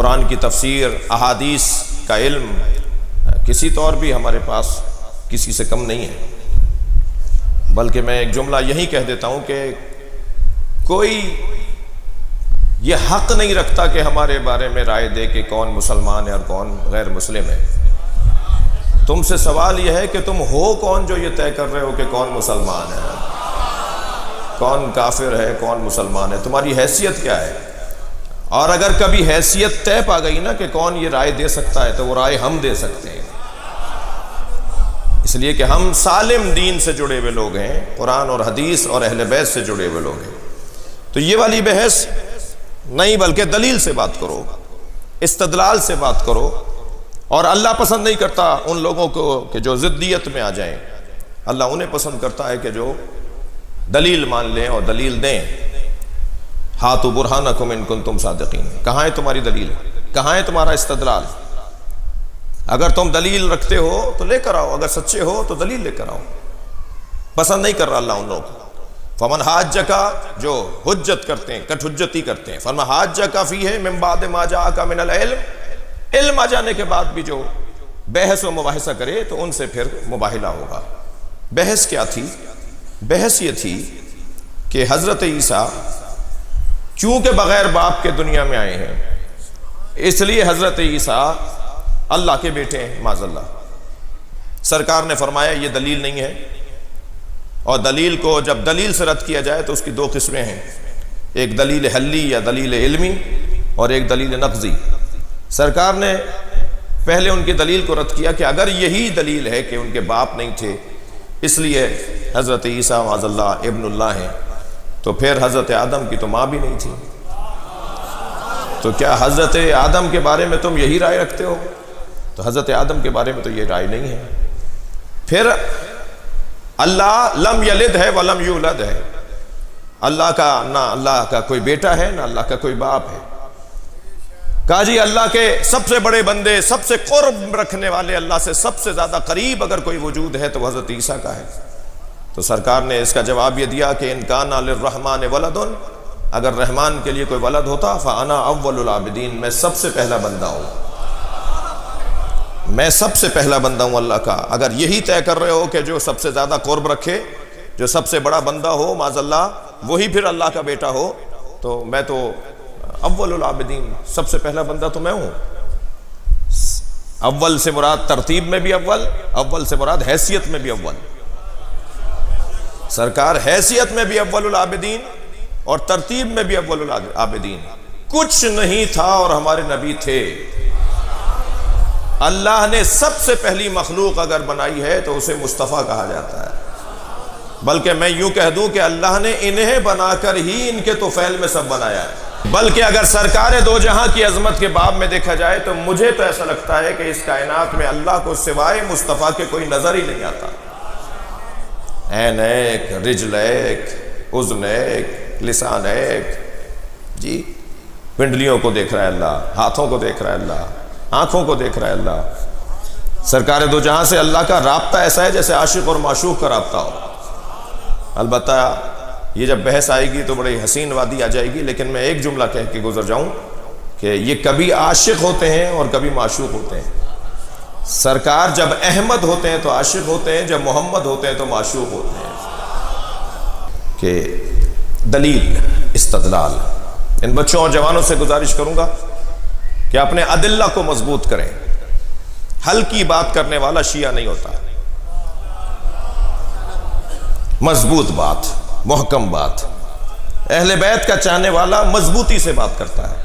قرآن کی تفسیر، احادیث کا علم کسی طور بھی ہمارے پاس کسی سے کم نہیں ہے، بلکہ میں ایک جملہ یہی کہہ دیتا ہوں کہ کوئی یہ حق نہیں رکھتا کہ ہمارے بارے میں رائے دے کہ کون مسلمان ہے اور کون غیر مسلم ہے۔ تم سے سوال یہ ہے کہ تم ہو کون جو یہ طے کر رہے ہو کہ کون مسلمان ہے، کون کافر ہے، کون مسلمان ہے؟ تمہاری حیثیت کیا ہے؟ اور اگر کبھی حیثیت طے پا گئی نا کہ کون یہ رائے دے سکتا ہے تو وہ رائے ہم دے سکتے ہیں، اس لیے کہ ہم سالم دین سے جڑے ہوئے لوگ ہیں، قرآن اور حدیث اور اہل بیت سے جڑے ہوئے لوگ ہیں۔ تو یہ والی بحث نہیں، بلکہ دلیل سے بات کرو، استدلال سے بات کرو۔ اور اللہ پسند نہیں کرتا ان لوگوں کو کہ جو ضدیت میں آ جائیں، اللہ انہیں پسند کرتا ہے کہ جو دلیل مان لیں اور دلیل دیں۔ ہاتوا برہانکم ان کنتم صادقین، کہاں ہے تمہاری دلیل، کہاں ہے تمہارا استدلال؟ اگر تم دلیل رکھتے ہو تو لے کر آؤ، اگر سچے ہو تو دلیل لے کر آؤ۔ پسند نہیں کر رہا اللہ ان لوگوں کو۔ فمن حاجک، جو حجت کرتے ہیں، کٹ حجتی کرتے ہیں، فرما حاجک فیہ من بعد ما جاءک من العلم، علم آ جانے کے بعد بھی جو بحث و مباحثہ کرے تو ان سے پھر مباہلہ ہوگا۔ بحث کیا تھی؟ بحث یہ تھی کہ حضرت عیسیٰ چونکہ بغیر باپ کے دنیا میں آئے ہیں، اس لیے حضرت عیسیٰ اللہ کے بیٹے ہیں، معاذ اللہ۔ سرکار نے فرمایا یہ دلیل نہیں ہے، اور دلیل کو جب دلیل سے رد کیا جائے تو اس کی دو قسمیں ہیں، ایک دلیل حلی یا دلیل علمی اور ایک دلیل نقضی۔ سرکار نے پہلے ان کی دلیل کو رد کیا کہ اگر یہی دلیل ہے کہ ان کے باپ نہیں تھے اس لیے حضرت عیسیٰ معاذ اللہ ابن اللہ ہیں، تو پھر حضرت آدم کی تو ماں بھی نہیں تھی، تو کیا حضرت آدم کے بارے میں تم یہی رائے رکھتے ہو؟ تو حضرت آدم کے بارے میں تو یہ رائے نہیں ہے۔ پھر اللہ لم یلد ہے ولم یولد ہے، اللہ کا نہ اللہ کا کوئی بیٹا ہے نہ اللہ کا کوئی باپ ہے۔ کہا جی اللہ کے سب سے بڑے بندے، سب سے قرب رکھنے والے، اللہ سے سب سے زیادہ قریب اگر کوئی وجود ہے تو حضرت عیسیٰ کا ہے۔ تو سرکار نے اس کا جواب یہ دیا کہ ان کان للرحمن ولد، اگر رحمان کے لیے کوئی ولد ہوتا فانا اول العابدین، میں سب سے پہلا بندہ ہوں، میں سب سے پہلا بندہ ہوں اللہ کا۔ اگر یہی طے کر رہے ہو کہ جو سب سے زیادہ قرب رکھے، جو سب سے بڑا بندہ ہو معاذ اللہ، وہی پھر اللہ کا بیٹا ہو، تو میں تو اول العابدین، سب سے پہلا بندہ تو میں ہوں۔ اول سے مراد ترتیب میں بھی اول، اول سے مراد حیثیت میں بھی اول۔ سرکار حیثیت میں بھی اول العابدین اور ترتیب میں بھی اول العابدین، کچھ نہیں تھا اور ہمارے نبی تھے۔ اللہ نے سب سے پہلی مخلوق اگر بنائی ہے تو اسے مصطفیٰ کہا جاتا ہے، بلکہ میں یوں کہہ دوں کہ اللہ نے انہیں بنا کر ہی ان کے طفیل میں سب بنایا ہے۔ بلکہ اگر سرکار دو جہاں کی عظمت کے باب میں دیکھا جائے تو مجھے تو ایسا لگتا ہے کہ اس کائنات میں اللہ کو سوائے مصطفیٰ کے کوئی نظر ہی نہیں آتا۔ عین ایک، رجل ایک، اذن ایک، لسان ایک، جی پنڈلیوں کو دیکھ رہا ہے اللہ، ہاتھوں کو دیکھ رہا ہے اللہ، آنکھوں کو دیکھ رہا ہے اللہ۔ سرکار دو جہاں سے اللہ کا رابطہ ایسا ہے جیسے عاشق اور معشوق کا رابطہ ہو۔ البتہ یہ جب بحث آئے گی تو بڑی حسین وادی آ جائے گی، لیکن میں ایک جملہ کہہ کے گزر جاؤں کہ یہ کبھی عاشق ہوتے ہیں اور کبھی معشوق ہوتے ہیں۔ سرکار جب احمد ہوتے ہیں تو عاشق ہوتے ہیں، جب محمد ہوتے ہیں تو معشوق ہوتے ہیں۔ کہ دلیل، استدلال، ان بچوں اور جوانوں سے گزارش کروں گا کہ اپنے ادلہ کو مضبوط کریں۔ ہلکی بات کرنے والا شیعہ نہیں ہوتا، مضبوط بات، محکم بات۔ اہل بیت کا چاہنے والا مضبوطی سے بات کرتا ہے۔